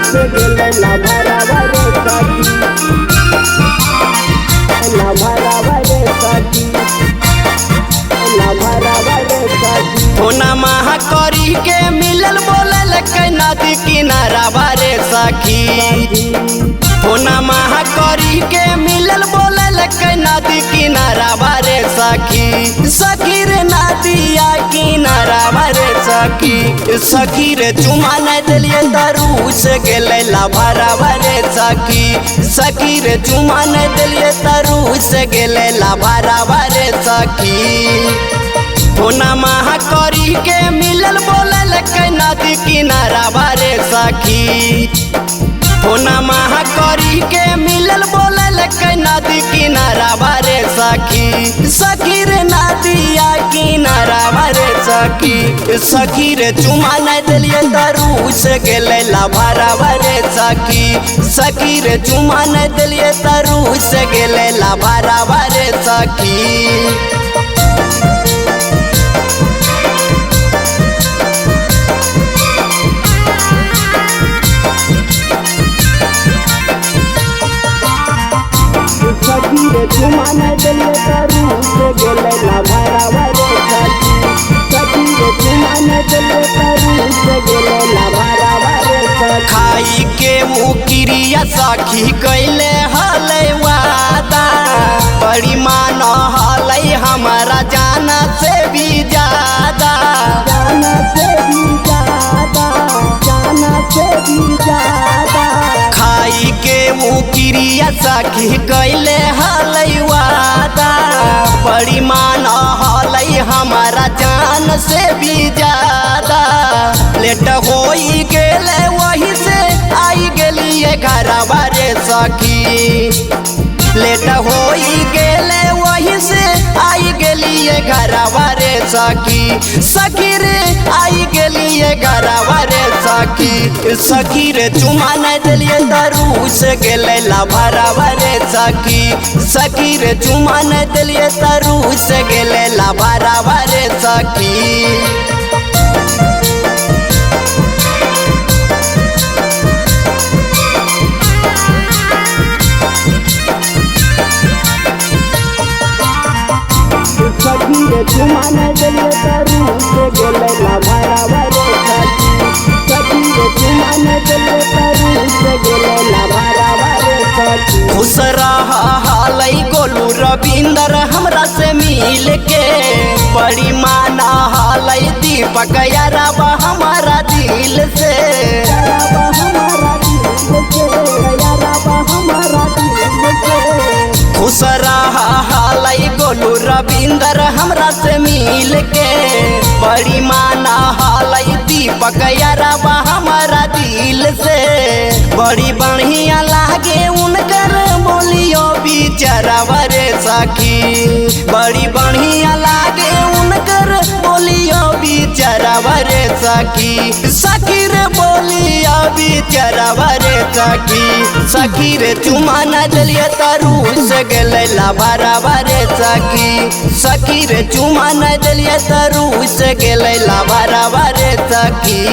से गेले लभरावा रे सखी, लभरावा रे सखी, लभरावा रे सखी। होना महा करी के मिलल बोलल के नदी किनारा बारे सखी, होना महा करी के मिलल बोलल के नदी किनारा बारे सखी। सखी रे नदिया किनारा बारे सखी, सखी रे चुमा नहीं दिलिए तरू से गेले लभरावा रे सखी, सखी रे चुमा नहीं दिलिए तरू से गेले लभरावा रे सखी। होना महा करी के मिलल बोलल के नदी किनारा बारे सखी, होना महा करी के मिलल बोलल के नदी किनारा बारे सखी। सखी रे नदिया किनारा बारे सखी, सखी रे चुमा नहीं दिलिए तरू से गेले लभरावा रे सखी, सखी रे चुमा नहीं दिलिए तरू से गेले लभरावा रे सखी। सखी रे चुमा नहीं दिलिए तरू से गेले लभरावा रे सखी, सखी रे चुमा नहीं दिलिए तरू से गेले लभरावा रे सखी। खाई के मुकिरिया सखी कैले हलै वादा, बड़ी मान हलै हमारा जाना से भी ज्यादा, जाना से भी ज्यादा, जाना से भी ज्यादा। खाई के मुकिरिया सखी कैले हलै वादा, बड़ी मान हलै हमारा जान से भी ज्यादा। लेट होई गेले वही से आई गेलिए घरवा रे सखी, लेट होई गेले वही से आई गेलिए घरवा रे सखी, सखी रे आई गेलिए घरवा रे सखी, सखी रे चुमा नहीं दिलिए तरू से गेले लभरावा रे सखी, सखी रे चुमा नहीं दिलिए तरू से गेले लभरावा रे सखी। सखी रे चुमा नहीं दिलिए तरू से गेले लभरावा रे सखी, सखी रे चुमा नहीं दिलिए तरू से गेले लभरावा रे सखी। खुश रहा हालै गोलू रविंदर हमरा से मिल के, बड़ी माना हालै दीपक याराबा हमारा दिल से, याराबा हमारा दिल से, याराबा हमारा दिल से। खुश रहा हालै गोलू रविंदर हमरा से मिल के, बड़ी माना हालै दीपक याराबा हमारा दिल से। बड़ी बढ़िया लागे उनकर बोलियो बिचारावा रे सखी, बड़ी बढ़िया लागे उनकर बोलियो बिचारावा रे सखी, सखी रे बोलियो बिचारावा रे सखी, सखी रे चुमा नहीं दिलिए तरू से गेले लभरावा रे सखी, सखी रे चुमा नहीं दिलिए तरू से गेले लभरावा रे सखी।